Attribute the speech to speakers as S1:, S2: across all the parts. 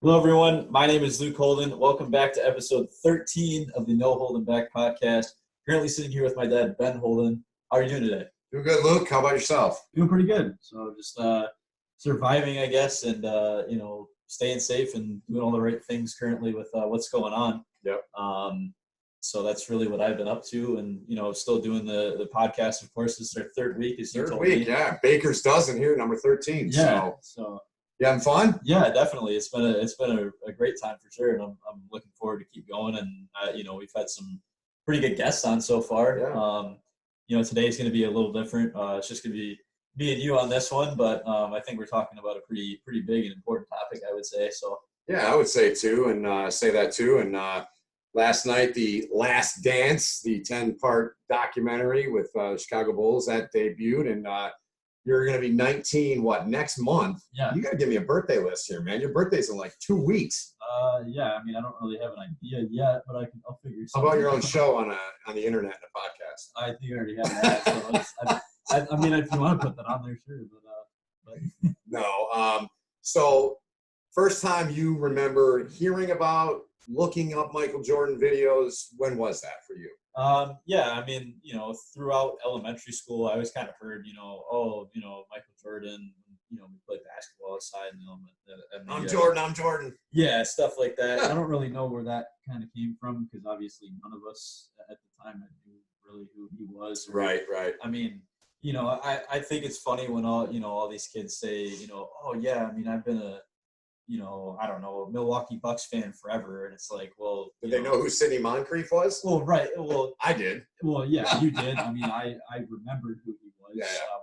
S1: Hello, everyone. My name is Luke Holden. Welcome back to episode 13 of the No Holden Back podcast. Currently sitting here with my dad, Ben Holden. How are you doing today?
S2: Doing good, Luke. How about yourself?
S1: Doing pretty good. So just surviving, I guess, and, staying safe and doing all the right things currently with what's going on.
S2: Yep.
S1: So that's really what I've been up to, and, still doing the podcast. Of course, this is our third week, as you told me.
S2: Yeah. Baker's dozen here, number 13.
S1: Yeah. So
S2: you having fun?
S1: Yeah, definitely. It's been a great time for sure, and I'm looking forward to keep going. And we've had some pretty good guests on so far.
S2: Yeah.
S1: Today's going to be a little different. It's just going to be me and you on this one, but I think we're talking about a pretty big and important topic, I would say. So
S2: yeah, I would say too, and say that too. And last night, The Last Dance, the 10-part documentary with the Chicago Bulls, that debuted, and you're going to be 19, next month?
S1: Yeah.
S2: You got to give me a birthday list here, man. Your birthday's in like 2 weeks.
S1: Yeah. I mean, I don't really have an idea yet, but I'll figure something.
S2: How about your own show on the internet and a podcast?
S1: I think I already have that. So I mean, if you want to put that on there, sure. But
S2: No. So first time you remember hearing about, looking up Michael Jordan videos, when was that for you?
S1: Yeah, I mean, throughout elementary school, I always kind of heard, Michael Jordan, we played basketball outside,
S2: I'm Jordan.
S1: Yeah, stuff like that. I don't really know where that kind of came from, because obviously none of us at the time knew really who he was.
S2: Right.
S1: I mean, I think it's funny when all these kids say, oh yeah, I mean, I've been a Milwaukee Bucks fan forever. And it's like, well,
S2: did they know who Sidney Moncrief was?
S1: Well, right. Well,
S2: I did.
S1: Well, yeah, you did. I mean, I remembered who he was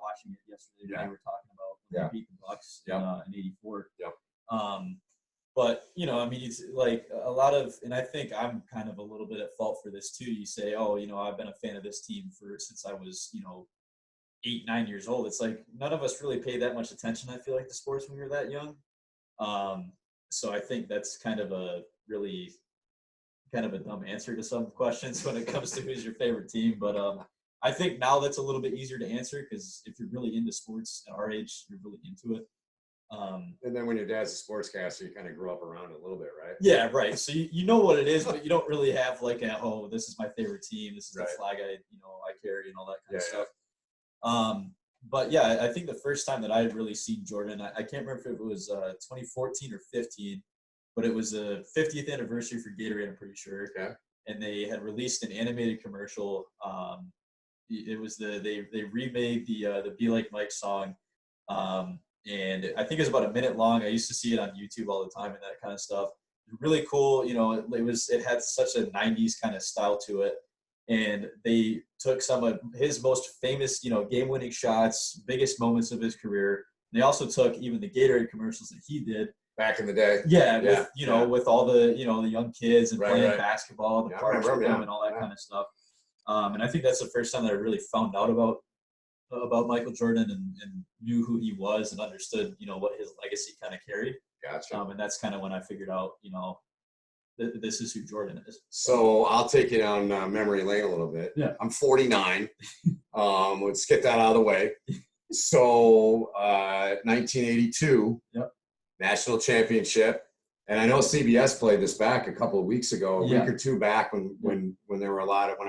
S1: watching it yesterday.
S2: Yeah.
S1: They were talking about when they beat the Bucks in '84.
S2: Yep.
S1: But, I mean, it's like a lot of, and I think I'm kind of a little bit at fault for this too. You say, oh, I've been a fan of this team since I was, 8, 9 years old. It's like none of us really paid that much attention, I feel like, to sports when we were that young. So I think that's kind of a dumb answer to some questions when it comes to who's your favorite team. But I think now that's a little bit easier to answer, because if you're really into sports at our age, you're really into it.
S2: And then when your dad's a sportscaster, you kind of grew up around it a little bit, right?
S1: Yeah, right. So you know what it is, but you don't really have like this is my favorite team. This is the flag I carry and all that kind of stuff. But yeah, I think the first time that I had really seen Jordan, I can't remember if it was 2014 or 15, but it was the 50th anniversary for Gatorade, I'm pretty sure.
S2: Okay.
S1: And they had released an animated commercial. It was they remade the Be Like Mike song, and I think it was about a minute long. I used to see it on YouTube all the time and that kind of stuff. Really cool. It had such a 90s kind of style to it. And they took some of his most famous, game-winning shots, biggest moments of his career. They also took even the Gatorade commercials that he did
S2: back in the day.
S1: Yeah, with all the the young kids and playing basketball, the parks with them, and all that kind of stuff. And I think that's the first time that I really found out about Michael Jordan and knew who he was and understood, what his legacy kind of carried.
S2: Gotcha.
S1: And that's kind of when I figured out, this is who Jordan is.
S2: So I'll take you down memory lane a little bit.
S1: Yeah.
S2: I'm 49. Let's get that out of the way. So 1982, national championship. And I know CBS played this back a couple of weeks ago, a week or two back when there were when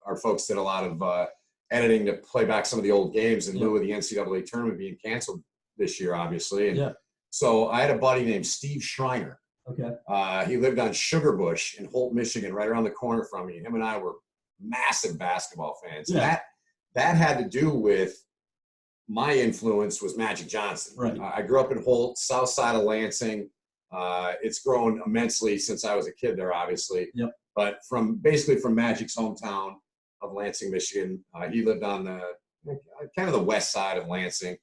S2: our folks did a lot of editing to play back some of the old games in lieu of the NCAA tournament being canceled this year, obviously. And so I had a buddy named Steve Schreiner.
S1: Okay.
S2: He lived on Sugarbush in Holt, Michigan, right around the corner from me. Him and I were massive basketball fans.
S1: Yeah.
S2: That had to do with my influence was Magic Johnson.
S1: Right.
S2: I grew up in Holt, south side of Lansing. It's grown immensely since I was a kid there, obviously.
S1: Yep.
S2: But from Magic's hometown of Lansing, Michigan, he lived on the kind of the west side of Lansing.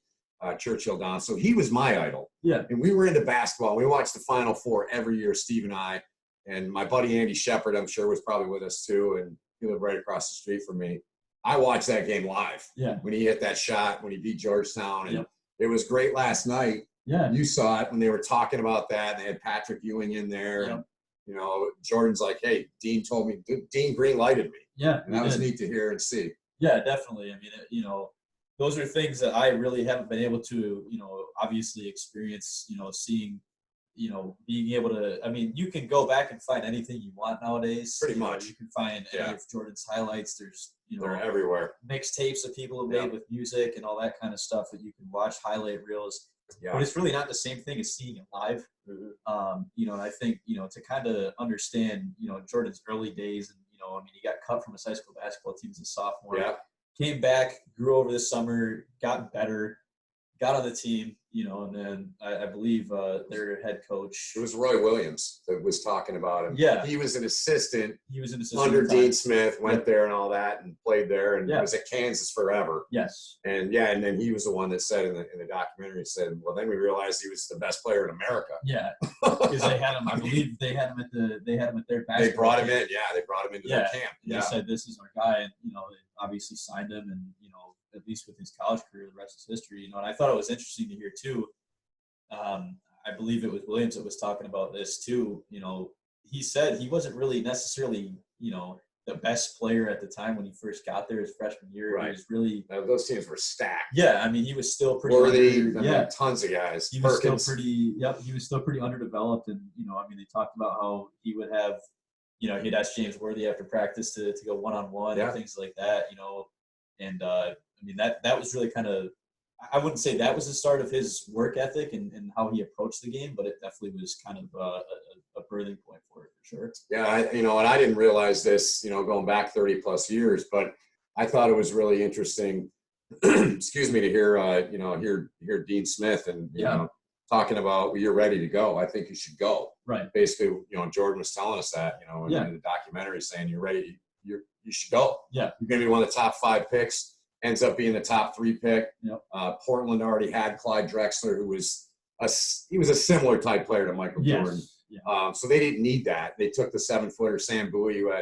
S2: Churchill down. So he was my idol.
S1: Yeah.
S2: And we were into basketball. We watched the Final Four every year, Steve and I. And my buddy Andy Shepard, I'm sure, was probably with us too. And he lived right across the street from me. I watched that game live.
S1: Yeah.
S2: When he hit that shot, when he beat Georgetown. And it was great last night.
S1: Yeah.
S2: You saw it when they were talking about that. And they had Patrick Ewing in there.
S1: Yep.
S2: And, Jordan's like, hey, Dean green lighted me.
S1: Yeah.
S2: And that was neat to hear and see.
S1: Yeah, definitely. I mean, those are things that I really haven't been able to, obviously experience, seeing being able to, I mean, you can go back and find anything you want nowadays.
S2: Pretty much.
S1: You can find any of Jordan's highlights. There's,
S2: they're everywhere.
S1: Mixtapes that people have made with music and all that kind of stuff that you can watch, highlight reels.
S2: Yeah.
S1: But it's really not the same thing as seeing it live. And I think, to kind of understand, Jordan's early days and, he got cut from his high school basketball team as a sophomore.
S2: Yeah.
S1: Came back, grew over the summer, got better, got on the team, and then I believe their head coach.
S2: It was Roy Williams that was talking about him.
S1: Yeah.
S2: He was an assistant.
S1: Under
S2: Under Dean Smith, went there and all that and played there and was at Kansas forever.
S1: Yes.
S2: And then he was the one that said in the documentary, said, well, then we realized he was the best player in America.
S1: Yeah. Because they had him, I believe they had him at their basketball.
S2: They brought him in. Yeah. They brought him into their camp.
S1: Yeah. They said, this is our guy. And, they obviously signed him and, at least with his college career, the rest is history, and I thought it was interesting to hear too. I believe it was Williams that was talking about this too. He said he wasn't really necessarily, the best player at the time when he first got there his freshman year.
S2: Right.
S1: He was really
S2: those teams were stacked.
S1: Yeah, I mean he was still pretty
S2: worthy. Tons of guys.
S1: He was still pretty. Yep, he was still pretty underdeveloped, and they talked about how he would have, he'd ask James Worthy after practice to go one-on-one and things like that. And that was really kind of, I wouldn't say that was the start of his work ethic and how he approached the game, but it definitely was kind of a birthing point for it for sure.
S2: Yeah, and I didn't realize this, going back 30 plus years, but I thought it was really interesting, excuse me, to hear, hear Dean Smith and, talking about, well, you're ready to go. I think you should go.
S1: Right.
S2: Basically, Jordan was telling us that, in the documentary saying you're ready, you should go.
S1: Yeah.
S2: You're going to be one of the top 5 picks. Ends up being the top 3 pick.
S1: Yep.
S2: Portland already had Clyde Drexler, who was a similar type player to Michael Jordan.
S1: Yeah.
S2: So they didn't need that. They took the 7-footer Sam Bowie, who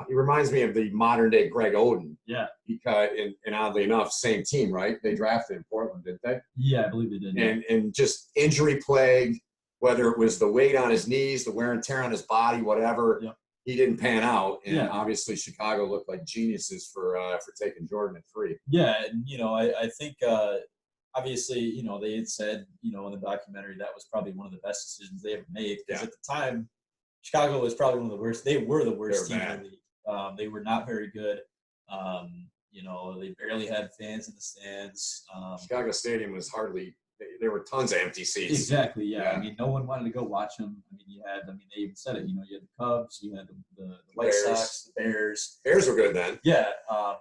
S2: he reminds me of the modern day Greg Oden.
S1: Yeah.
S2: Because and oddly enough, same team, right? They drafted in Portland, didn't they?
S1: Yeah, I believe they did.
S2: And just injury plagued, whether it was the weight on his knees, the wear and tear on his body, whatever.
S1: Yep.
S2: He didn't pan out, and obviously Chicago looked like geniuses for taking Jordan at 3.
S1: Yeah, and I think obviously they had said in the documentary that was probably one of the best decisions they ever made because at the time Chicago was probably one of the worst. They were the worst team in the league. They were not very good. They barely had fans in the stands.
S2: Chicago Stadium was hardly. There were tons of empty seats.
S1: Exactly. Yeah. No one wanted to go watch them. They even said it. You had the Cubs, you had the White Sox, the Bears.
S2: Bears were good then.
S1: Yeah.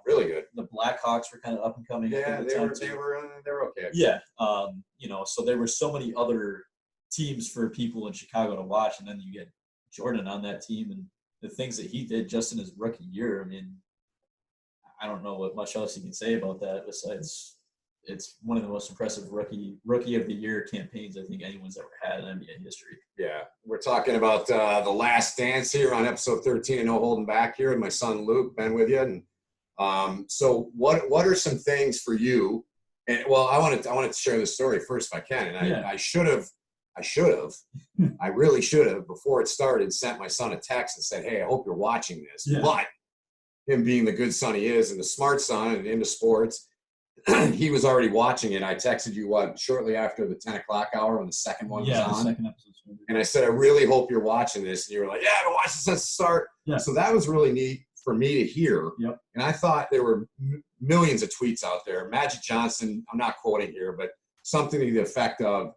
S2: Really good.
S1: The Blackhawks were kind of up and coming.
S2: Yeah, they were okay.
S1: Yeah. So there were so many other teams for people in Chicago to watch, and then you get Jordan on that team and the things that he did just in his rookie year. I don't know what much else you can say about that besides it's one of the most impressive rookie of the year campaigns I think anyone's ever had in NBA history.
S2: Yeah, we're talking about the Last Dance here on episode 13 of No Holding Back here, and my son Luke been with you. And so, what are some things for you? And well, I wanted to share this story first if I can. And I should have, I really should have before it started sent my son a text and said, "Hey, I hope you're watching this." Yeah. But him being the good son he is and the smart son and into sports. He was already watching it. I texted you shortly after the 10 o'clock hour when the second one was on.
S1: The second episode.
S2: And I said, I really hope you're watching this. And you were like, yeah, I've been watching this since the start. Yeah. So that was really neat for me to hear.
S1: Yep.
S2: And I thought there were millions of tweets out there. Magic Johnson, I'm not quoting here, but something to the effect of,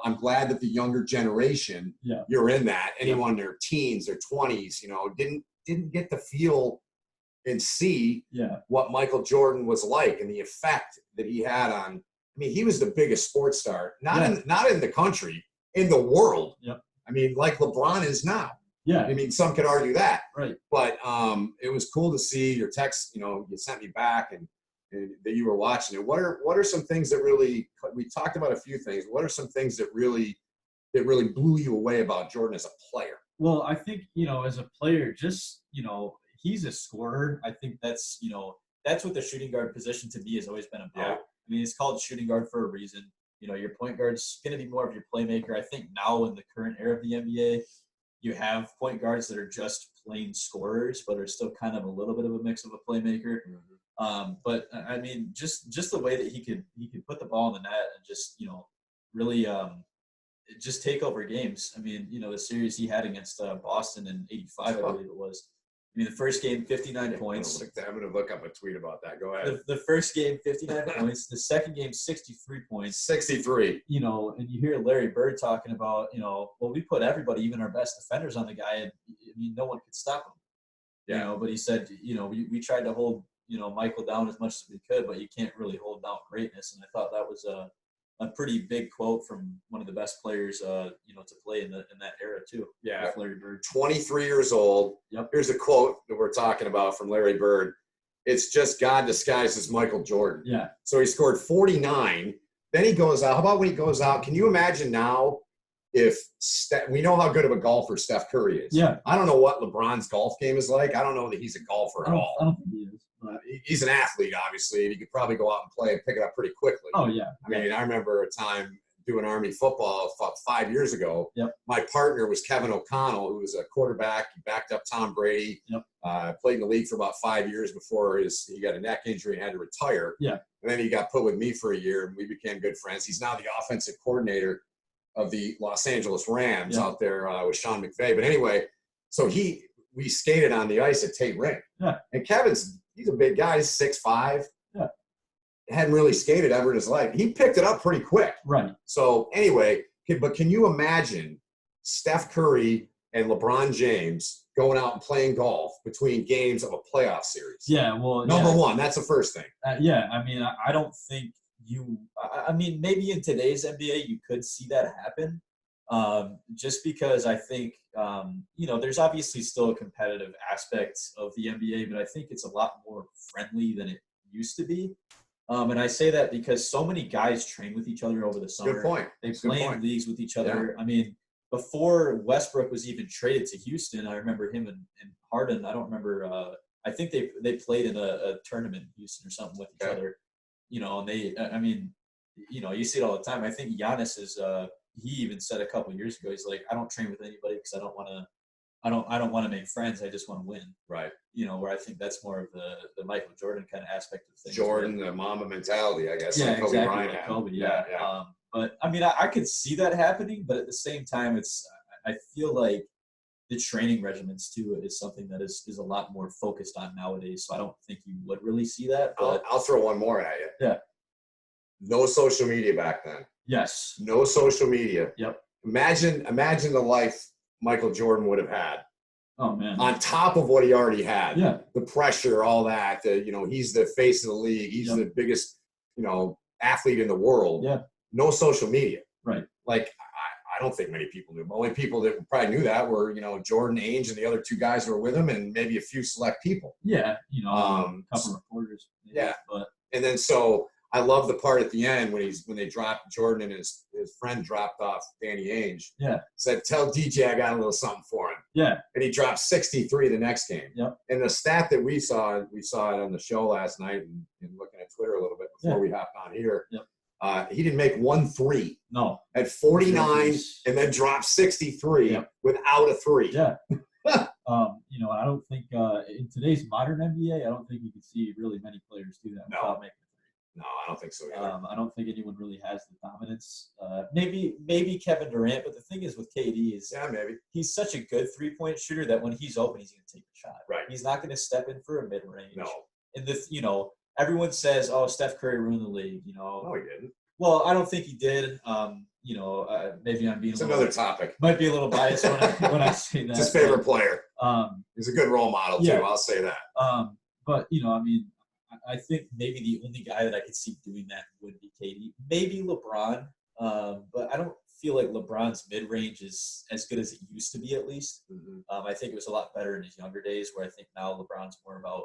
S2: I'm glad that the younger generation, you're in that. Anyone in their teens, their 20s, didn't get to feel and see what Michael Jordan was like and the effect that he had on. He was the biggest sports star, not in the country, in the world.
S1: Yep.
S2: Like LeBron is now.
S1: Yeah.
S2: Some could argue that.
S1: Right.
S2: But it was cool to see your text. You sent me back and that you were watching it. What are some things that really? We talked about a few things. What are some things that really blew you away about Jordan as a player?
S1: Well, I think as a player, just he's a scorer. I think that's what the shooting guard position to me has always been about.
S2: Yeah.
S1: It's called shooting guard for a reason. Your point guard's going to be more of your playmaker. I think now in the current era of the NBA, you have point guards that are just plain scorers, but are still kind of a little bit of a mix of a playmaker. Mm-hmm. But just the way that he could put the ball in the net and just really just take over games. I mean, the series he had against Boston in '85, I believe it was. I mean, the first game, 59 points.
S2: I'm going to look up a tweet about that. Go ahead.
S1: The first game, 59 points. The second game, 63 points.
S2: 63.
S1: And you hear Larry Bird talking about, well, we put everybody, even our best defenders, on the guy, and I mean, no one could stop him.
S2: Yeah.
S1: But he said, we tried to hold, Michael down as much as we could, but you can't really hold down greatness. And I thought that was a pretty big quote from one of the best players, to play in that era too.
S2: Yeah,
S1: Larry Bird.
S2: 23 years old.
S1: Yep.
S2: Here's a quote that we're talking about from Larry Bird. It's just God disguised as Michael Jordan.
S1: Yeah.
S2: So he scored 49. Then he goes out. How about when he goes out? Can you imagine now if we know how good of a golfer Steph Curry is?
S1: Yeah.
S2: I don't know what LeBron's golf game is like. I don't know that he's a golfer at all.
S1: I don't think he is.
S2: He's an athlete, obviously, and he could probably go out and play and pick it up pretty quickly.
S1: Oh, yeah.
S2: I mean, I remember a time doing Army football about 5 years ago.
S1: Yep.
S2: My partner was Kevin O'Connell, who was a quarterback. He backed up Tom Brady.
S1: Yep.
S2: Played in the league for about 5 years before he got a neck injury and had to retire.
S1: Yeah.
S2: And then he got put with me for a year, and we became good friends. He's now the offensive coordinator of the Los Angeles Rams out there with Sean McVay. But anyway, so we skated on the ice at Tate Rink.
S1: Yeah.
S2: And he's a big guy. He's 6'5".
S1: Yeah.
S2: Hadn't really skated ever in his life. He picked it up pretty quick.
S1: Right.
S2: So anyway, but can you imagine Steph Curry and LeBron James going out and playing golf between games of a playoff series?
S1: Yeah, well,
S2: Number one, that's the first thing.
S1: I mean, I don't think I mean, maybe in today's NBA you could see that happen, just because I think, there's obviously still a competitive aspect of the NBA, but I think it's a lot more friendly than it used to be. And I say that because so many guys train with each other over the summer.
S2: Good point.
S1: They play in leagues with each other. Yeah. I mean, before Westbrook was even traded to Houston, I remember him and Harden. I don't remember. I think they played in a tournament in Houston or something with each other. And you see it all the time. I think Giannis is. He even said a couple of years ago, he's like, I don't train with anybody because I don't want to make friends. I just want to win.
S2: Right.
S1: Where I think that's more of the Michael Jordan kind of aspect of things.
S2: Jordan, the Mamba mentality, I guess.
S1: Yeah,
S2: like Kobe
S1: exactly.
S2: Bryant
S1: Like
S2: had.
S1: Kobe, yeah. But I mean, I could see that happening, but at the same time, I feel like the training regimens too is something that is a lot more focused on nowadays. So I don't think you would really see that. But
S2: I'll throw one more at you.
S1: Yeah.
S2: No social media back then.
S1: Yes.
S2: No social media.
S1: Yep.
S2: Imagine the life Michael Jordan would have had.
S1: Oh man.
S2: On top of what he already had.
S1: Yeah.
S2: The pressure, all that. He's the face of the league. He's the biggest, athlete in the world.
S1: Yeah.
S2: No social media.
S1: Right.
S2: Like I don't think many people knew. The only people that probably knew that were, Jordan, Ainge, and the other two guys who were with him, and maybe a few select people.
S1: Yeah. A couple of reporters. Maybe,
S2: yeah.
S1: But
S2: and then so I love the part at the end when they dropped Jordan and his friend dropped off Danny Ainge.
S1: Yeah.
S2: Said, tell DJ I got a little something for him.
S1: Yeah.
S2: And he dropped 63 the next game.
S1: Yep.
S2: And the stat that we saw it on the show last night and looking at Twitter a little bit before we hopped on here.
S1: Yep.
S2: He didn't make 1 3.
S1: No.
S2: At 49 and then dropped 63 without a 3.
S1: Yeah. I don't think in today's modern NBA, I don't think you can see really many players do that without making a 3.
S2: No, I don't think so either.
S1: I don't think anyone really has the dominance. Maybe Kevin Durant, but the thing is with KD is
S2: maybe
S1: he's such a good 3-point shooter that when he's open, he's going to take the shot.
S2: Right.
S1: He's not going to step in for a mid-range.
S2: No.
S1: And everyone says, "Oh, Steph Curry ruined the league."
S2: No, he didn't.
S1: Well, I don't think he did. Maybe I'm being.
S2: It's another topic.
S1: Might be a little biased when I say that.
S2: It's his favorite player. He's a good role model too. I'll say that.
S1: But I think maybe the only guy that I could see doing that would be KD. Maybe LeBron, but I don't feel like LeBron's mid-range is as good as it used to be, at least.
S2: Mm-hmm.
S1: I think it was a lot better in his younger days, where I think now LeBron's more about,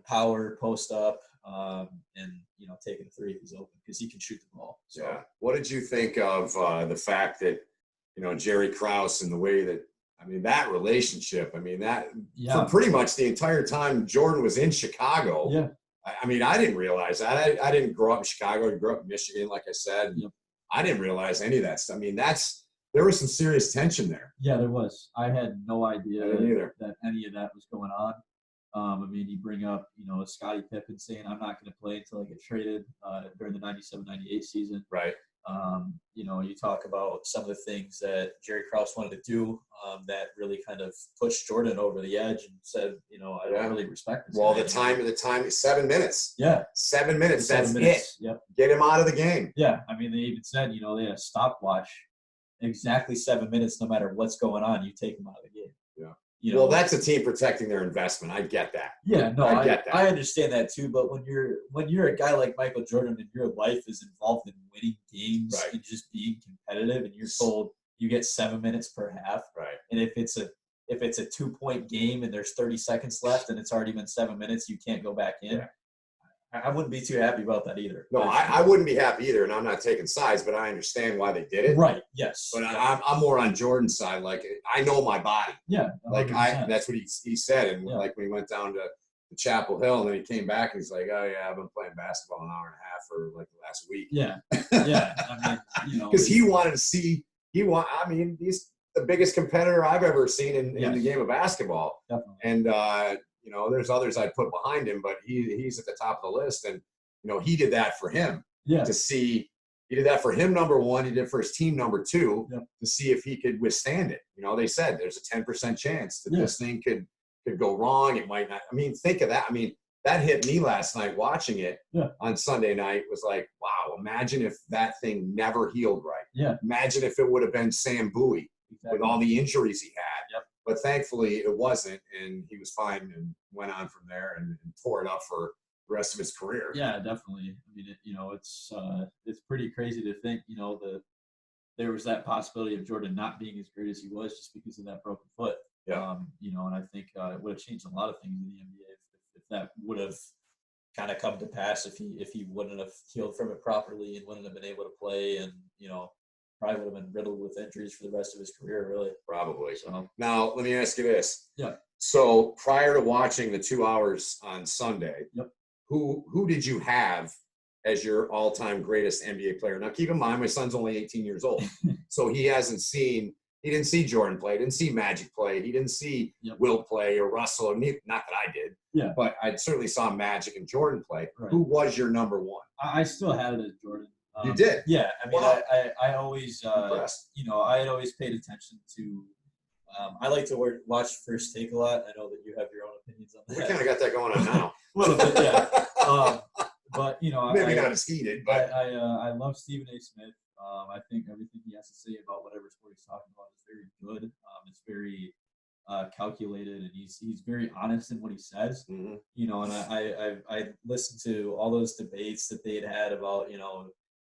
S1: power, post up, and, taking a 3 if he's open because he can shoot the ball. So.
S2: Yeah. What did you think of the fact that, Jerry Krause and the way that, that relationship, for pretty much the entire time Jordan was in Chicago.
S1: Yeah.
S2: I didn't realize that. I didn't grow up in Chicago. I grew up in Michigan, like I said.
S1: Yep.
S2: I didn't realize any of that stuff. There was some serious tension there.
S1: Yeah, there was. I had no idea
S2: that
S1: any of that was going on. You bring up, Scottie Pippen saying, I'm not going to play until I get traded during the 97-98 season.
S2: Right.
S1: You know, you talk about some of the things that Jerry Krause wanted to do that really kind of pushed Jordan over the edge and said, you know, I don't really respect this.
S2: Well,
S1: guy
S2: the time is 7 minutes.
S1: Yeah.
S2: 7 minutes.
S1: 7
S2: That's
S1: minutes.
S2: it.
S1: Yep.
S2: Get him out of the game.
S1: Yeah. I mean, they even said, you know, they had a stopwatch. Exactly 7 minutes, no matter what's going on, you take them out of the game.
S2: Yeah.
S1: You know,
S2: well, that's a team protecting their investment. I get that.
S1: Yeah, no,
S2: I get that.
S1: I understand that too. But when you're a guy like Michael Jordan and your life is involved in winning games and just being competitive, and you're told you get 7 minutes per half,
S2: right?
S1: And if it's a 2-point game and there's 30 seconds left and it's already been 7 minutes, you can't go back in. Yeah. I wouldn't be too happy about that either.
S2: No, I wouldn't be happy either, and I'm not taking sides, but I understand why they did it.
S1: Right. Yes.
S2: But I'm more on Jordan's side. Like, I know my body.
S1: Yeah. 100%.
S2: Like that's what he said, and like when he went down to Chapel Hill, and then he came back and he's like, "Oh yeah, I've been playing basketball an hour and a half for like the last week."
S1: Yeah. Yeah. I mean, you know,
S2: because he wanted to see. I mean, he's the biggest competitor I've ever seen in the game of basketball.
S1: Definitely.
S2: And you know, there's others I'd put behind him, but he's at the top of the list. And, you know, he did that for him to see. He did that for him, number one. He did for his team, number two, to see if he could withstand it. You know, they said there's a 10% chance that this thing could go wrong. It might not. I mean, think of that. I mean, that hit me last night watching it on Sunday night. Was like, wow, imagine if that thing never healed right.
S1: Yeah.
S2: Imagine if it would have been Sam Bowie with all the injuries he had.
S1: Yep.
S2: But thankfully it wasn't, and he was fine and went on from there and tore it up for the rest of his career.
S1: Yeah, definitely. I mean, you know, it's pretty crazy to think, you know, there was that possibility of Jordan not being as great as he was just because of that broken foot.
S2: Yeah.
S1: You know, and I think it would have changed a lot of things in the NBA if that would have kind of come to pass if he wouldn't have healed from it properly and wouldn't have been able to play, and, you know, probably would have been riddled with injuries for the rest of his career, really.
S2: Probably.
S1: So
S2: now, let me ask you this.
S1: Yeah.
S2: So prior to watching the 2 hours on Sunday,
S1: yep.
S2: Who did you have as your all-time greatest NBA player? Now, keep in mind, my son's only 18 years old, so he didn't see Jordan play, didn't see Magic play, he didn't see Wilt play or Russell, or not that I did.
S1: Yeah.
S2: But I certainly saw Magic and Jordan play.
S1: Right.
S2: Who was your number one?
S1: I still had it as Jordan.
S2: You did?
S1: Yeah. I mean,
S2: wow.
S1: I always, you know, I had always paid attention to. I like to watch First Take a lot. I know that you have your own opinions on that.
S2: We kind of got that going on now.
S1: A little bit, yeah. But, you know,
S2: maybe not as heated, but
S1: I love Stephen A. Smith. I think everything he has to say about whatever sport he's talking about is very good. It's very calculated, and he's very honest in what he says.
S2: Mm-hmm.
S1: You know, and I listened to all those debates that they had about, you know,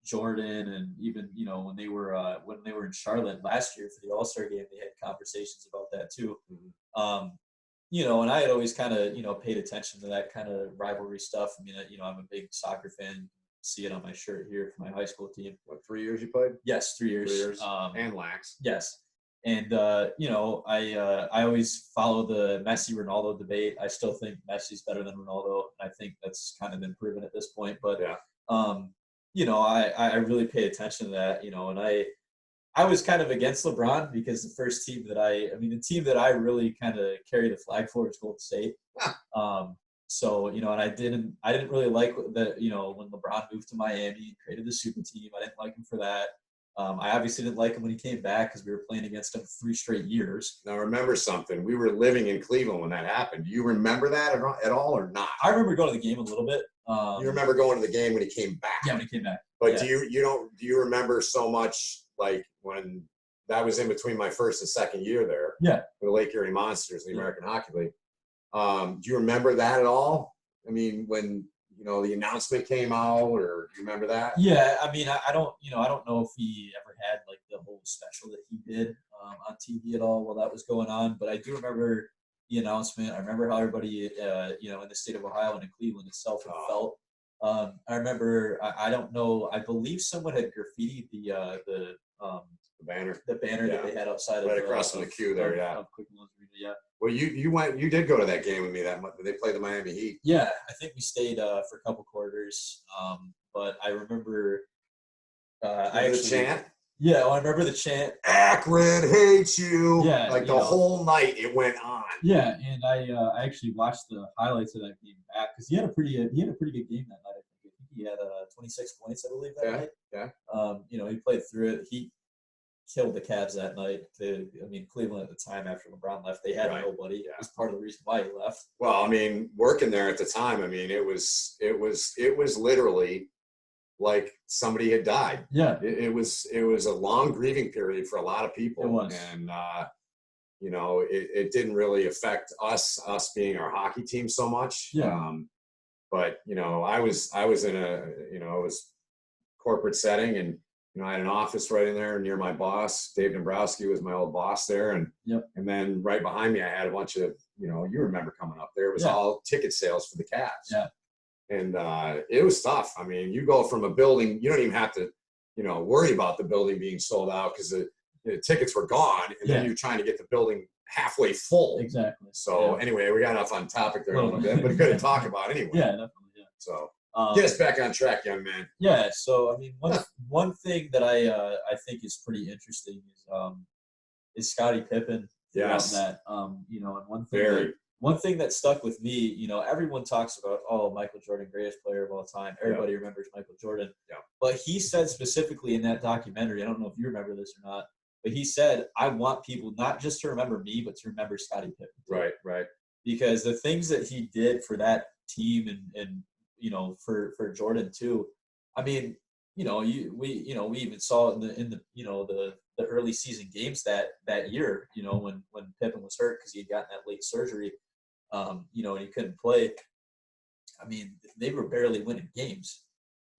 S1: Jordan, and even, you know, when they were in Charlotte last year for the All-Star game, they had conversations about that too. Mm-hmm. You know, and I had always kind of, you know, paid attention to that kind of rivalry stuff. I mean, you know, I'm a big soccer fan. See it on my shirt here for my high school team.
S2: What, 3 years you played?
S1: Yes, 3 years.
S2: 3 years. And lax.
S1: Yes. And, you know, I always follow the Messi-Ronaldo debate. I still think Messi's better than Ronaldo. I think that's kind of been proven at this point. But, you know, I really pay attention to that, you know, and I was kind of against LeBron because the first team that the team that I really kind of carry the flag for is Golden State. So, you know, and I didn't really like that, you know, when LeBron moved to Miami and created the super team. I didn't like him for that. I obviously didn't like him when he came back because we were playing against him 3 straight years.
S2: Now, remember something. We were living in Cleveland when that happened. Do you remember that at all or not?
S1: I remember going to the game a little bit.
S2: You remember going to the game when he came back?
S1: Yeah, when he came back.
S2: But do you remember so much, like, when that was in between my first and second year there?
S1: Yeah.
S2: For the Lake Erie Monsters, the American Hockey League. Do you remember that at all? I mean, when, you know, the announcement came out, or do you remember that?
S1: Yeah, I mean, I don't know if he ever had like the whole special that he did on TV at all while that was going on, but I do remember the announcement. I remember how everybody, you know, in the state of Ohio and in Cleveland itself felt. I remember, I don't know, I believe someone had graffitied the
S2: banner
S1: that they had outside
S2: right across from the queue there.
S1: Of Quick Loans Arena, yeah.
S2: Well, you did go to that game with me that month. They played the Miami Heat.
S1: Yeah, I think we stayed for a couple quarters. But I remember
S2: the chant.
S1: Yeah, well, I remember the chant.
S2: Akron hates you.
S1: Yeah,
S2: like the whole night it went on.
S1: Yeah, and I actually watched the highlights of that game back because he had a pretty good game that night. I think He had 26 points, I believe, that night.
S2: Yeah.
S1: You know, he played through it. He killed the Cavs that night. I mean, Cleveland at the time after LeBron left, they had nobody. Yeah. It was part of the reason why he left.
S2: Well, I mean, working there at the time, I mean, it was literally like somebody had died.
S1: Yeah.
S2: It was a long grieving period for a lot of people.
S1: It was.
S2: And, you know, it didn't really affect us being our hockey team so much.
S1: Yeah.
S2: But, you know, I was in a, you know, it was corporate setting, and, you know, I had an office right in there near my boss. Dave Dombrowski was my old boss there. And, and then right behind me, I had a bunch of, you know, you remember coming up there, it was all ticket sales for the Cavs.
S1: Yeah.
S2: And it was tough. I mean, you go from a building, you don't even have to, you know, worry about the building being sold out because the tickets were gone. And then you're trying to get the building halfway full.
S1: Exactly.
S2: So anyway, we got off on topic there a little bit, but good to talk about anyway.
S1: Yeah, definitely. Yeah.
S2: So get us back on track, young man.
S1: Yeah. So I mean, one thing that I think is pretty interesting is Scottie Pippen.
S2: Yes.
S1: That you know, and one thing that stuck with me, you know, everyone talks about, Michael Jordan, greatest player of all time. Everybody remembers Michael Jordan. Yeah. But he said specifically in that documentary, I don't know if you remember this or not, but he said, I want people not just to remember me, but to remember Scottie Pippen.
S2: Right, right.
S1: Because the things that he did for that team and you know, for Jordan too. I mean, you know, we even saw it in the you know, the early season games that year, you know, when Pippen was hurt because he had gotten that late surgery. You know, and he couldn't play. I mean, they were barely winning games,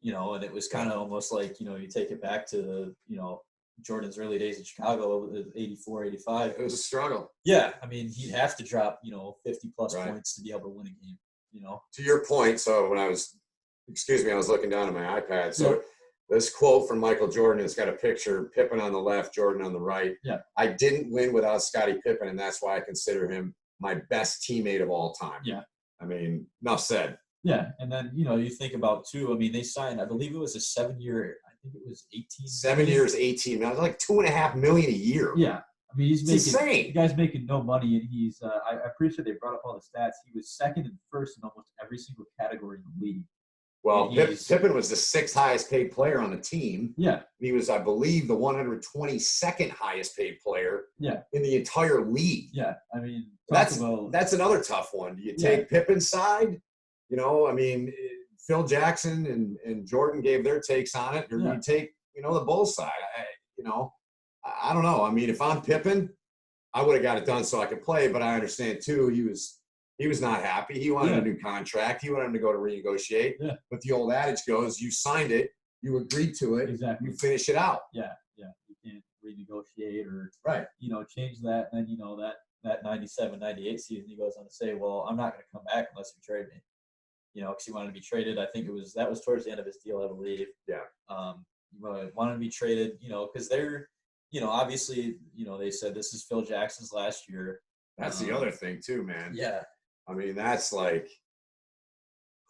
S1: you know, and it was kind of almost like, you know, you take it back to, you know, Jordan's early days in Chicago, 84, 85.
S2: It was a struggle.
S1: Yeah. I mean, he'd have to drop, you know, 50 plus points to be able to win a game, you know.
S2: To your point, so when I was looking down at my iPad. So this quote from Michael Jordan, it's got a picture, Pippen on the left, Jordan on the right.
S1: Yeah.
S2: I didn't win without Scottie Pippen, and that's why I consider him my best teammate of all time.
S1: Yeah.
S2: I mean, enough said.
S1: Yeah. And then, you know, you think about too, I mean, they signed, I believe it was a 7-year, I think it was 18.
S2: 7 years, 18. That was like $2.5 million a year.
S1: Yeah. I mean, he's
S2: insane.
S1: The guy's making no money, and he's, I'm pretty sure they brought up all the stats. He was second and first in almost every single category in the league.
S2: Well, Pippen was the 6th highest paid player on the team.
S1: Yeah.
S2: He was, I believe, the 122nd highest paid player in the entire league.
S1: Yeah. I mean,
S2: that's another tough one. Do you take Pippen's side? You know, I mean, Phil Jackson and Jordan gave their takes on it. Or do you take, you know, the Bulls side? I don't know. I mean, if I'm Pippen, I would have got it done so I could play, but I understand too, he was not happy. He wanted a new contract. He wanted him to go to renegotiate. Yeah. But the old adage goes, you signed it, you agreed to it,
S1: exactly.
S2: You finish it out.
S1: Yeah, yeah. You can't renegotiate or you know, change that. And then, you know, that 97, 98 season, he goes on to say, well, I'm not going to come back unless you trade me. You know, because he wanted to be traded. I think that was towards the end of his deal, I believe.
S2: Yeah.
S1: He wanted to be traded, you know, because they're, you know, obviously, you know, they said this is Phil Jackson's last year.
S2: That's the other thing too, man.
S1: Yeah.
S2: I mean, that's like,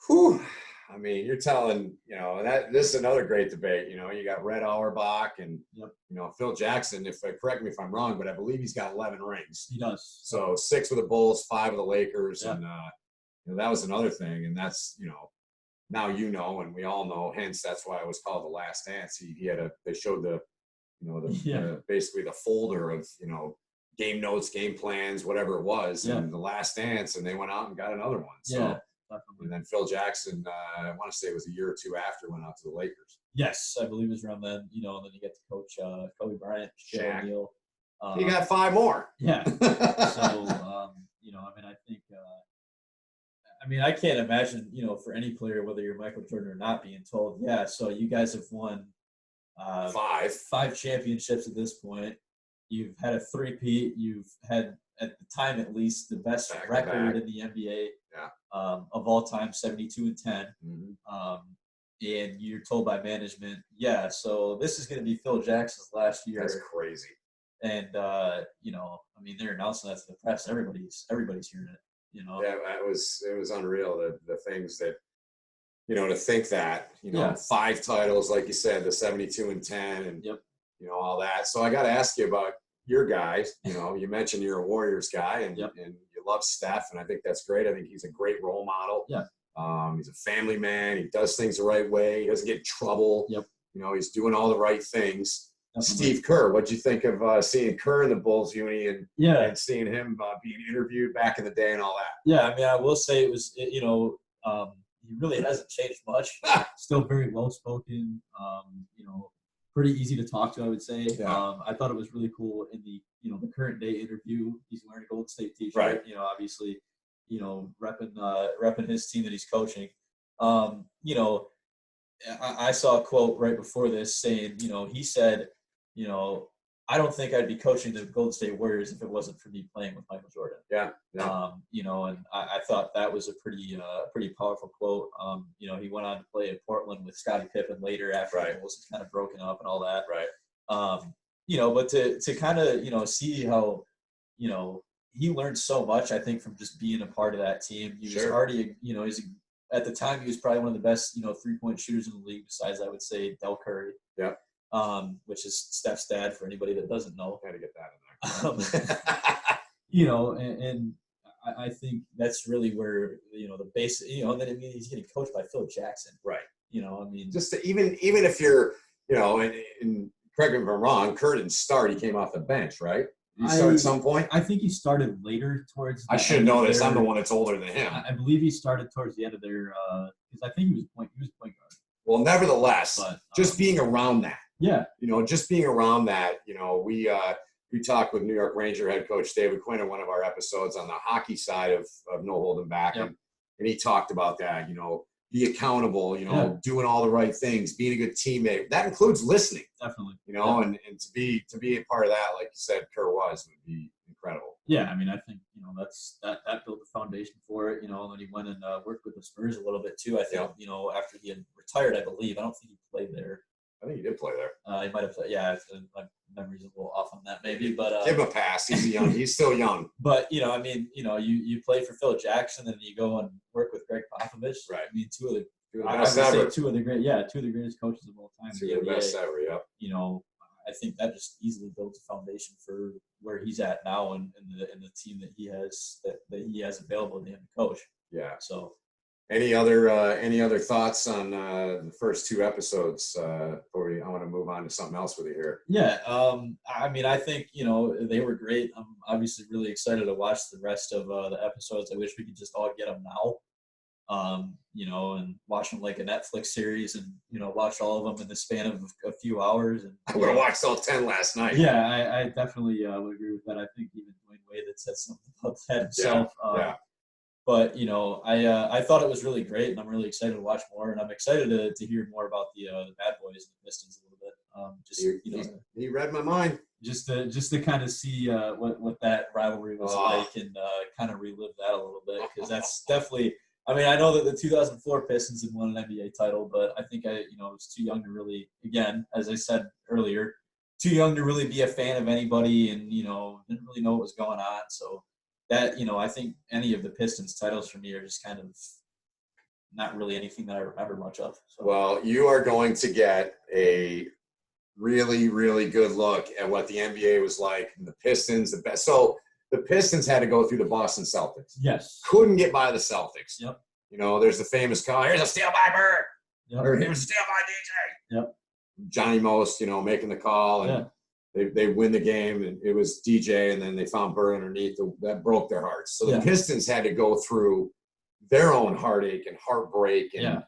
S2: whew. I mean, you're telling, you know, this is another great debate. You know, you got Red Auerbach and, you know, Phil Jackson, correct me if I'm wrong, but I believe he's got 11 rings.
S1: He does.
S2: So 6 with the Bulls, 5 with the Lakers. And, you know, that was another thing. And that's, you know, now you know, and we all know, hence that's why it was called The Last Dance. They showed the, you know, basically the folder of, you know, game notes, game plans, whatever it was, and The Last Dance, and they went out and got another one. So, and then Phil Jackson, I want to say it was a year or two after, went out to the Lakers.
S1: Yes, I believe it was around then. You know, and then you get to coach Kobe Bryant, Shaq. O'Neal.
S2: He got 5 more.
S1: Yeah. So, you know, I mean, I can't imagine, you know, for any player, whether you're Michael Jordan or not, being told, so you guys have won 5 championships at this point. You've had a three-peat. You've had, at the time at least, the best record in the NBA of all time, 72-10.
S2: Mm-hmm.
S1: And you're told by management, so this is going to be Phil Jackson's last year.
S2: That's crazy.
S1: And you know, I mean, they're announcing that to the press. Everybody's hearing it. You know.
S2: Yeah, it was unreal. The things that, you know, to think that, you know, 5 titles, like you said, the 72-10, and you know, all that. So I got to ask you about your guys. You know, you mentioned you're a Warriors guy, and you love Steph, and I think that's great. I think he's a great role model.
S1: Yeah.
S2: He's a family man. He does things the right way. He doesn't get in trouble.
S1: Yep.
S2: You know, he's doing all the right things.
S1: Definitely.
S2: Steve Kerr, what'd you think of seeing Kerr in the Bulls uni and seeing him being interviewed back in the day and all that?
S1: Yeah, I mean, I will say he really hasn't changed much. Still very well-spoken, pretty easy to talk to, I would say.
S2: Yeah.
S1: I thought it was really cool in the current day interview. He's wearing a Golden State t-shirt,
S2: right.
S1: Obviously, repping his team that he's coaching. I saw a quote right before this saying, he said, I don't think I'd be coaching the Golden State Warriors if it wasn't for me playing with Michael Jordan.
S2: Yeah.
S1: And I thought that was a pretty powerful quote. He went on to play in Portland with Scottie Pippen later after the Bulls was kind of broken up and all that.
S2: Right.
S1: But to kind of, see how, he learned so much, I think, from just being a part of that team. He was already, at the time, he was probably one of the best, 3-point shooters in the league, besides, I would say, Del Curry.
S2: Yeah.
S1: Which is Steph's dad, for anybody that doesn't know.
S2: Had to get that
S1: in there. And I think that's really where, the base, and then he's getting coached by Phil Jackson.
S2: Right.
S1: Just
S2: to, even if you're, and correct me if I'm wrong, Kerr didn't start. He came off the bench, right? He started at some point?
S1: I think he started later towards
S2: I should know this. I'm the one that's older than him.
S1: I believe he started towards the end of their because I think he was point guard.
S2: Well, nevertheless, just being around that.
S1: Yeah.
S2: Just being around that, we talked with New York Ranger head coach David Quinn in one of our episodes on the hockey side of No Holding Back.
S1: Yep.
S2: And he talked about that, be accountable, doing all the right things, being a good teammate. That includes listening.
S1: Definitely.
S2: And to be a part of that, like you said, Kerr would be incredible.
S1: Yeah, I mean, I think, that built the foundation for it, and then he went and worked with the Spurs a little bit too. I think, after he had retired, I believe. I don't think he played there.
S2: I think he did play there.
S1: He might have played. Yeah, my memory's a little off on that, maybe. But
S2: give him a pass. He's still young.
S1: But you play for Phil Jackson, and you go and work with Greg Popovich.
S2: Right.
S1: I mean, two of the greatest coaches of all time.
S2: Two of the best ever. Yep.
S1: I think that just easily builds a foundation for where he's at now and the team that he has available to him to coach.
S2: Yeah.
S1: So.
S2: Any other thoughts on the first two episodes? I want to move on to something else with you here.
S1: Yeah, I mean, I think they were great. I'm obviously really excited to watch the rest of the episodes. I wish we could just all get them now, and watch them like a Netflix series, and watch all of them in the span of a few hours. And
S2: I would have watched all 10 last night.
S1: Yeah, I definitely would agree with that. I think even Dwayne Wade had said something about that himself.
S2: Yeah.
S1: But I thought it was really great, and I'm really excited to watch more, and I'm excited to hear more about the Bad Boys and the Pistons a little bit.
S2: He read my mind.
S1: Just to kind of see what that rivalry was like, and kind of relive that a little bit, because that's definitely. I mean, I know that the 2004 Pistons had won an NBA title, but I think I was too young to really, again, as I said earlier, too young to really be a fan of anybody, and didn't really know what was going on, so. That, I think any of the Pistons titles for me are just kind of not really anything that I remember much of. So.
S2: Well, you are going to get a really, really good look at what the NBA was like. And the Pistons, the best. So the Pistons had to go through the Boston Celtics.
S1: Yes.
S2: Couldn't get by the Celtics.
S1: Yep.
S2: There's the famous call, here's a steal by Bird.
S1: Yep.
S2: Or here's a steal by DJ.
S1: Yep.
S2: Johnny Most, making the call. And
S1: yeah.
S2: They win the game, and it was DJ, and then they found Bird underneath. That broke their hearts. So the Pistons had to go through their own heartache and heartbreak and,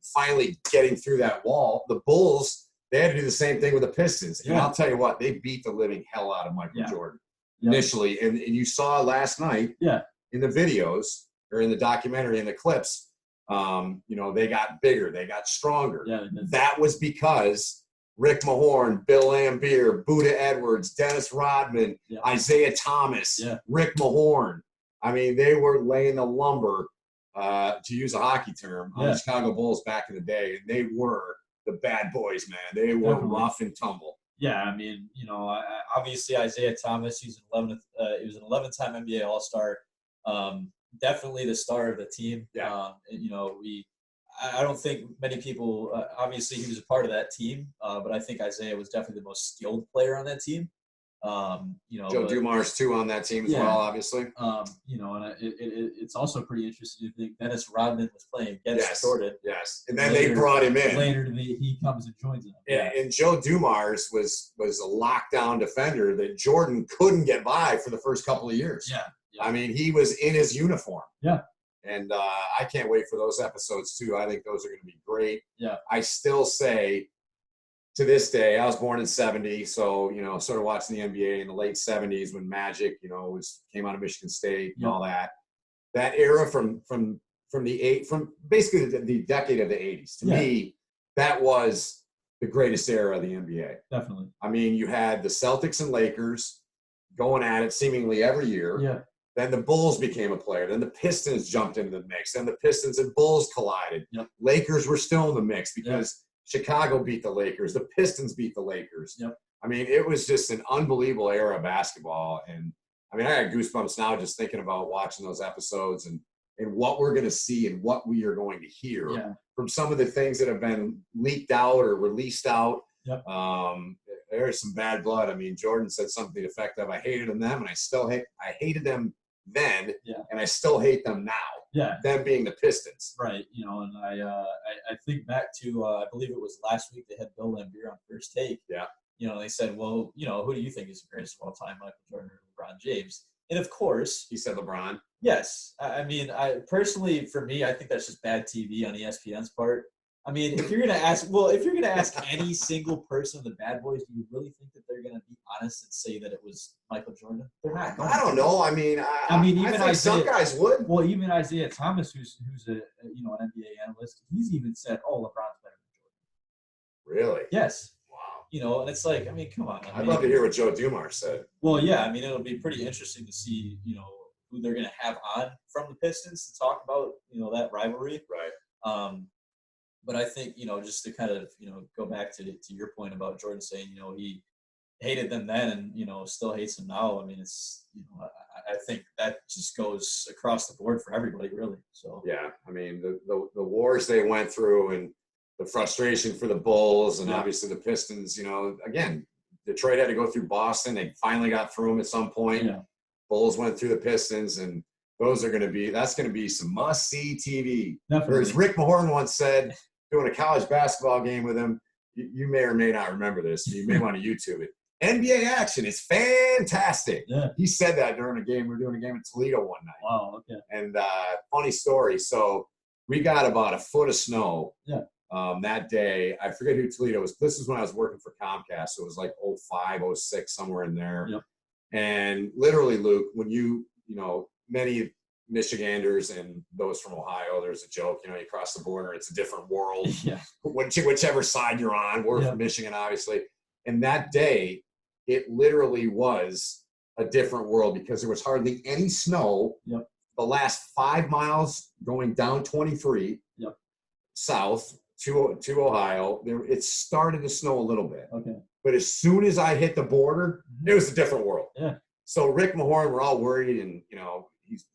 S2: finally getting through that wall. The Bulls, they had to do the same thing with the Pistons. And I'll tell you what, they beat the living hell out of Michael Jordan initially. And you saw last night in the videos or in the documentary, in the clips, they got bigger. They got stronger.
S1: Yeah,
S2: that was because Rick Mahorn, Bill Laimbeer, Buda Edwards, Dennis Rodman, Isaiah Thomas, Rick Mahorn. I mean, they were laying the lumber, to use a hockey term, on the Chicago Bulls back in the day. And they were the bad boys, man. They were rough and tumble.
S1: Yeah, I mean, obviously Isaiah Thomas, he was an 11-time NBA All-Star. Definitely the star of the team.
S2: Yeah.
S1: I don't think many people, obviously he was a part of that team, but I think Isaiah was definitely the most skilled player on that team.
S2: Joe Dumars too on that team as well, obviously.
S1: And it's also pretty interesting to think Dennis Rodman was playing against Jordan.
S2: Yes, and then they brought him in.
S1: Later, he comes and joins them.
S2: And Joe Dumars was a lockdown defender that Jordan couldn't get by for the first couple of years.
S1: Yeah.
S2: I mean, he was in his uniform.
S1: Yeah.
S2: And I can't wait for those episodes too. I think those are going to be great.
S1: Yeah.
S2: I still say, to this day, I was born in '70, so sort of watching the NBA in the late '70s when Magic, came out of Michigan State and all that. That era from basically the decade of the '80s. To me, that was the greatest era of the NBA.
S1: Definitely.
S2: I mean, you had the Celtics and Lakers going at it seemingly every year.
S1: Yeah.
S2: Then the Bulls became a player. Then the Pistons jumped into the mix. Then the Pistons and Bulls collided.
S1: Yep.
S2: Lakers were still in the mix because Chicago beat the Lakers. The Pistons beat the Lakers.
S1: Yep.
S2: I mean, it was just an unbelievable era of basketball. And, I mean, I got goosebumps now just thinking about watching those episodes and what we're going to see and what we are going to hear from some of the things that have been leaked out or released out.
S1: Yep.
S2: There's some bad blood. I mean, Jordan said something to the effect of, I hated them then, and I hated them then, and I still hate them now.
S1: Yeah.
S2: Them being the Pistons.
S1: Right. And I think back to, I believe it was last week they had Bill Laimbeer on First Take.
S2: Yeah.
S1: They said, well, who do you think is the greatest of all time, Michael Jordan or LeBron James? And of course.
S2: He said LeBron.
S1: Yes. I mean, personally, for me, I think that's just bad TV on ESPN's part. I mean, if you're going to ask any single person of the Bad Boys, do you really think that they're going to be honest and say that it was Michael Jordan? They're not.
S2: I don't know. I mean,
S1: even
S2: I think
S1: Isaiah,
S2: some guys would.
S1: Well, even Isaiah Thomas, who's an NBA analyst, he's even said, "Oh, LeBron's better than Jordan."
S2: Really?
S1: Yes.
S2: Wow.
S1: And it's like, I mean, come on.
S2: I'd love to hear what Joe Dumars said.
S1: Well, yeah. I mean, it'll be pretty interesting to see, who they're going to have on from the Pistons to talk about, that rivalry.
S2: Right.
S1: But I think, just to kind of, go back to your point about Jordan saying, he hated them then and, still hates them now. I mean, it's, I think that just goes across the board for everybody, really. So,
S2: yeah, I mean, the wars they went through and the frustration for the Bulls and obviously the Pistons, again, Detroit had to go through Boston. They finally got through them at some point.
S1: Yeah.
S2: Bulls went through the Pistons, and that's going to be some must-see TV.
S1: Definitely.
S2: Or as Rick Mahorn once said, doing a college basketball game with him, you may or may not remember this. You may want to YouTube it. NBA action is fantastic.
S1: Yeah.
S2: He said that during a game. We were doing a game in Toledo one night.
S1: Wow, okay.
S2: And funny story. So we got about a foot of snow that day. I forget who Toledo was. This is when I was working for Comcast. So it was like 05, 06, somewhere in there.
S1: Yep.
S2: And literally, Luke, when many Michiganders and those from Ohio, there's a joke, you cross the border, it's a different world.
S1: Yeah.
S2: Whichever side you're on. We're from Michigan, obviously. And that day, it literally was a different world because there was hardly any snow.
S1: Yep.
S2: The last 5 miles going down 23 south to Ohio, it started to snow a little bit.
S1: Okay.
S2: But as soon as I hit the border, it was a different world.
S1: Yeah.
S2: So Rick Mahorn, we're all worried, and he's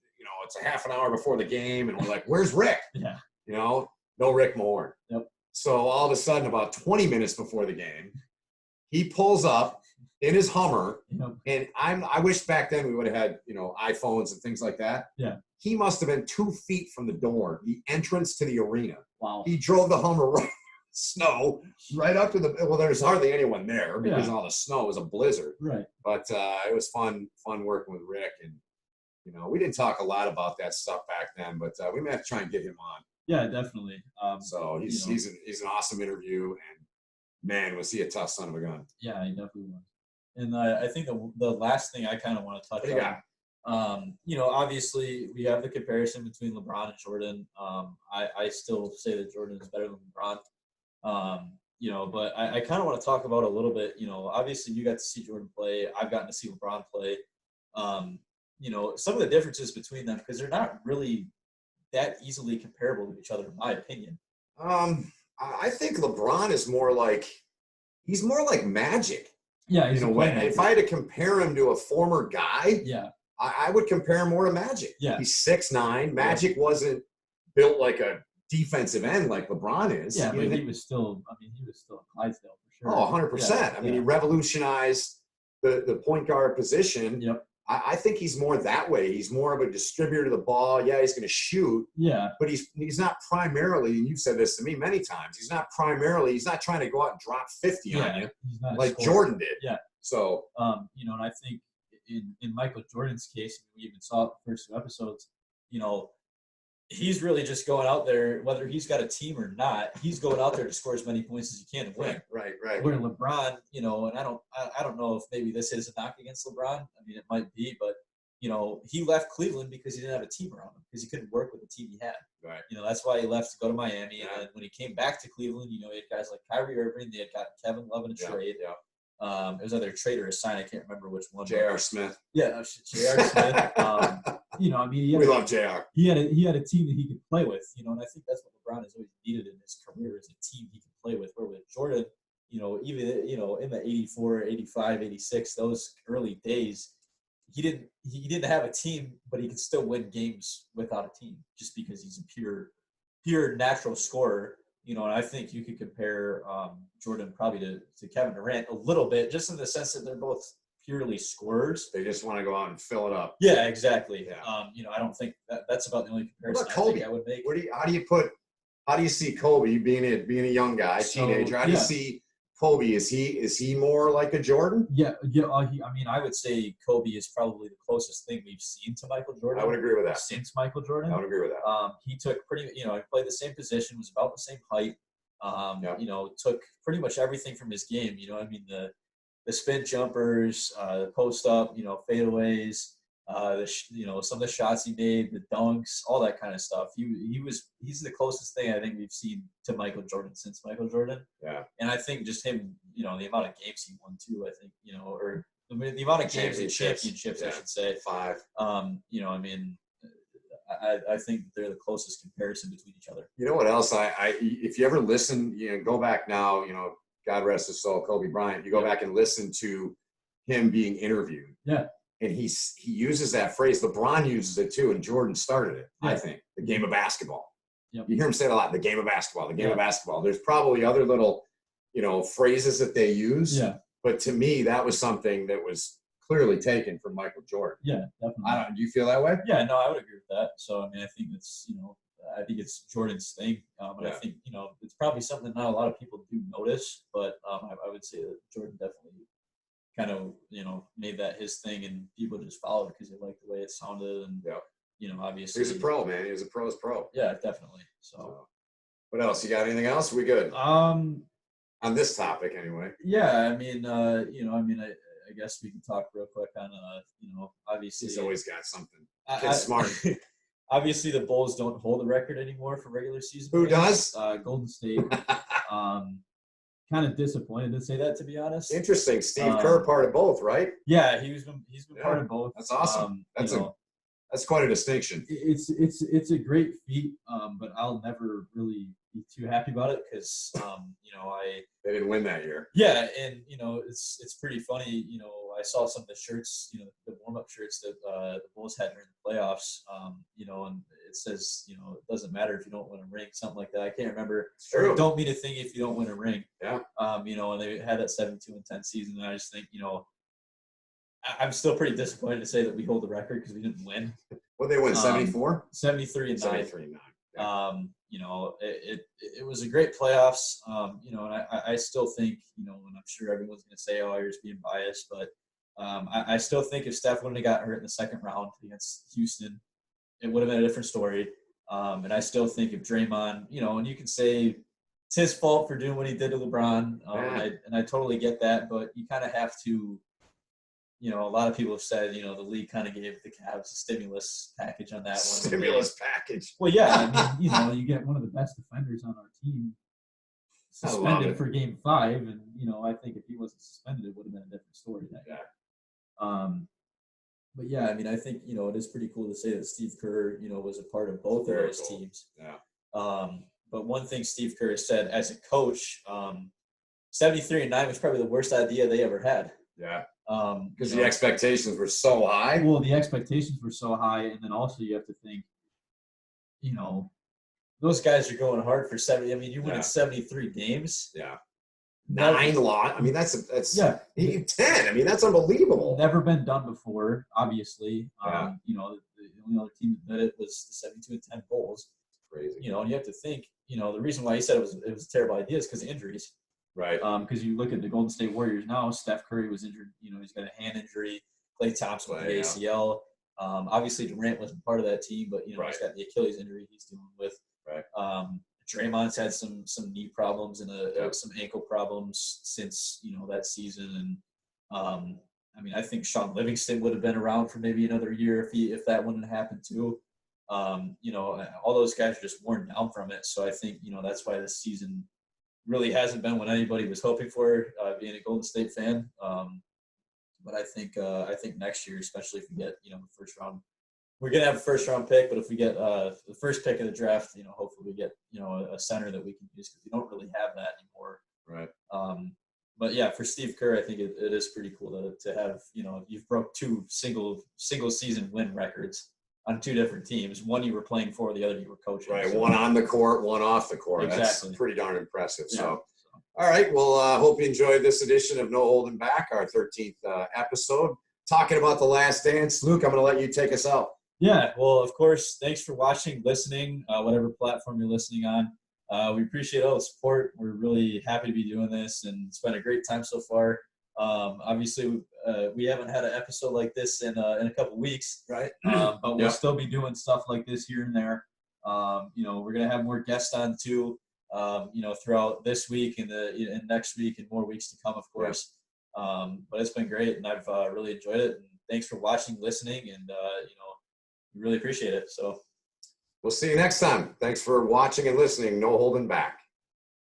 S2: it's a half an hour before the game, and we're like, "Where's Rick?"
S1: Yeah.
S2: No Rick Mahorn.
S1: Yep.
S2: So all of a sudden, about 20 minutes before the game, he pulls up in his Hummer, and I wish back then we would have had iPhones and things like that.
S1: Yeah.
S2: He must have been 2 feet from the door, the entrance to the arena.
S1: Wow.
S2: He drove the Hummer right snow right up to there's hardly anyone there because all the snow was a blizzard.
S1: Right.
S2: But it was fun working with Rick, and we didn't talk a lot about that stuff back then, but we may have to try and get him on.
S1: Yeah, definitely.
S2: So he's an awesome interview, and man, was he a tough son of a gun.
S1: Yeah, he definitely was. And I think the last thing I kind of want to touch on, obviously we have the comparison between LeBron and Jordan. I still say that Jordan is better than LeBron. But I kind of want to talk about a little bit, obviously you got to see Jordan play. I've gotten to see LeBron play. Some of the differences between them, because they're not really that easily comparable to each other, in my opinion.
S2: I think LeBron is more like Magic.
S1: Yeah,
S2: if I had to compare him to a former guy, I would compare him more to Magic.
S1: Yeah.
S2: He's 6'9". Magic wasn't built like a defensive end like LeBron is.
S1: Yeah, but he was still a Clydesdale for sure.
S2: Oh, 100%. I mean, he revolutionized the point guard position.
S1: Yep.
S2: I think he's more that way. He's more of a distributor of the ball. Yeah, he's going to shoot.
S1: Yeah.
S2: But he's not primarily, and you've said this to me many times, he's not trying to go out and drop 50 on you like Jordan did.
S1: Yeah.
S2: So,
S1: and I think in Michael Jordan's case, we even saw it the first 2 episodes, he's really just going out there, whether he's got a team or not, he's going out there to score as many points as he can and win.
S2: Right.
S1: Where LeBron, and I don't know if maybe this is a knock against LeBron. I mean, it might be, but he left Cleveland because he didn't have a team around him, because he couldn't work with the team he had.
S2: Right.
S1: That's why he left to go to Miami. And then when he came back to Cleveland, he had guys like Kyrie Irving. They had got Kevin Love in a trade.
S2: Yeah.
S1: It was either a trade or a sign. I can't remember which one.
S2: J.R. Smith.
S1: Yeah, J.R. Smith. We
S2: love J.R.
S1: He had a team that he could play with, and I think that's what LeBron has always needed in his career, is a team he can play with. Where with Jordan, even in the 84, 85, 86, those early days, he didn't have a team, but he could still win games without a team, just because he's a pure natural scorer. And I think you could compare Jordan probably to Kevin Durant a little bit, just in the sense that they're both purely scorers.
S2: They just want to go out and fill it up.
S1: Yeah, exactly.
S2: Yeah.
S1: I don't think that's about the only comparison
S2: what about Kobe?
S1: I would make.
S2: How do you see Kobe being a young guy, teenager? How do you see Kobe? Is he more like a Jordan?
S1: Yeah. I would say Kobe is probably the closest thing we've seen to Michael Jordan.
S2: I would agree with that.
S1: Since Michael Jordan.
S2: I would agree with that.
S1: He took he played the same position, was about the same height. Took pretty much everything from his game. The spin jumpers, the post up, fadeaways, some of the shots he made, the dunks, all that kind of stuff. He's the closest thing I think we've seen to Michael Jordan since Michael Jordan.
S2: Yeah.
S1: And I think just him, the amount of games he won too. I think or the amount of games and championships, I should say
S2: 5.
S1: I think they're the closest comparison between each other.
S2: You know what else? If you ever listen, go back now. God rest his soul, Kobe Bryant. You go back and listen to him being interviewed.
S1: Yeah.
S2: And he uses that phrase. LeBron uses it too, and Jordan started it.
S1: Yeah.
S2: I think the game of basketball.
S1: Yep.
S2: You hear him say it a lot. The game of basketball. The game of basketball. There's probably other little, phrases that they use.
S1: Yeah.
S2: But to me, that was something that was clearly taken from Michael Jordan.
S1: Yeah, definitely.
S2: Do you feel that way?
S1: Yeah, no, I would agree with that. So I think it's I think it's Jordan's thing, and I think it's probably something not a lot of people do notice, but I would say that Jordan definitely kind of made that his thing, and people just followed because they liked the way it sounded, and obviously
S2: he's a pro, man. He was a pro's pro.
S1: Yeah, definitely. So
S2: what else? You got anything else? We good? On this topic, anyway.
S1: Yeah, I guess we can talk real quick on obviously
S2: he's always got something. Kid's smart.
S1: Obviously, the Bulls don't hold the record anymore for regular season.
S2: Who does?
S1: Golden State. Kind of disappointed to say that, to be honest.
S2: Interesting. Steve Kerr, part of both, right?
S1: Yeah, he's been part of both.
S2: That's awesome. That's quite a distinction.
S1: It's a great feat, but I'll never really be too happy about it because
S2: they didn't win that year.
S1: Yeah, and it's pretty funny. I saw some of the shirts, the warm-up shirts that the Bulls had during the playoffs. And it says, it doesn't matter if you don't win a ring, something like that. I can't remember.
S2: True.
S1: Don't mean a thing if you don't win a ring.
S2: Yeah.
S1: And they had that 72-10 season, and I just think, I'm still pretty disappointed to say that we hold the record because we didn't win.
S2: What they win? 74?
S1: 73 and 9.
S2: 73 and 9. Yeah.
S1: It was a great playoffs. And I still think, and I'm sure everyone's going to say, oh, you're just being biased, but I still think if Steph wouldn't have got hurt in the second round against Houston, it would have been a different story. And I still think if Draymond, and you can say it's his fault for doing what he did to LeBron, and I totally get that, but you kind of have to. A lot of people have said, the league kind of gave the Cavs a stimulus package on that one.
S2: Stimulus package.
S1: Well, yeah, you get one of the best defenders on our team suspended for Game 5, and I think if he wasn't suspended, it would have been a different story that year. But yeah, I think it is pretty cool to say that Steve Kerr, was a part of both of those teams.
S2: Yeah.
S1: But one thing Steve Kerr said as a coach, 73 and 9 was probably the worst idea they ever had.
S2: Yeah. Because the expectations were so high.
S1: Well, the expectations were so high, and then also you have to think, those guys are going hard for 70. You win 73 games.
S2: Yeah. 9 loss. I mean, that's 10. I mean, that's unbelievable.
S1: Never been done before, obviously.
S2: Yeah.
S1: The only other team that did it was the 72-10 Bulls.
S2: Crazy.
S1: And you have to think, the reason why he said it was a terrible idea is because of injuries.
S2: Right.
S1: Because you look at the Golden State Warriors now, Steph Curry was injured. He's got a hand injury. Klay Thompson with the ACL. Obviously, Durant wasn't part of that team, but, he's got the Achilles injury he's dealing with.
S2: Right.
S1: Draymond's had some knee problems and some ankle problems since, that season. And, I think Sean Livingston would have been around for maybe another year if that wouldn't have happened too. All those guys are just worn down from it. So I think, that's why this season really hasn't been what anybody was hoping for, being a Golden State fan. But I think next year, especially if we get, the first round, we're going to have a first round pick, but if we get the first pick of the draft, hopefully we get, a center that we can use, because we don't really have that anymore.
S2: Right.
S1: But yeah, for Steve Kerr, I think it is pretty cool to have, you've broke 2 single season win records on 2 different teams. One you were playing for, the other you were coaching.
S2: Right. So. One on the court, one off the court.
S1: Exactly.
S2: That's pretty darn impressive.
S1: Yeah.
S2: So, all right. Well, hope you enjoyed this edition of No Holding Back, our 13th episode, talking about The Last Dance. Luke, I'm going to let you take us out.
S1: Yeah. Well, of course, thanks for watching, listening, whatever platform you're listening on. We appreciate all the support. We're really happy to be doing this, and it's been a great time so far. Obviously, we haven't had an episode like this in a couple weeks,
S2: right?
S1: But we'll still be doing stuff like this here and there. We're gonna have more guests on too. Throughout this week and next week and more weeks to come, of course. But it's been great, and I've really enjoyed it. And thanks for watching, listening, and we really appreciate it. So
S2: we'll see you next time. Thanks for watching and listening. No Holding Back.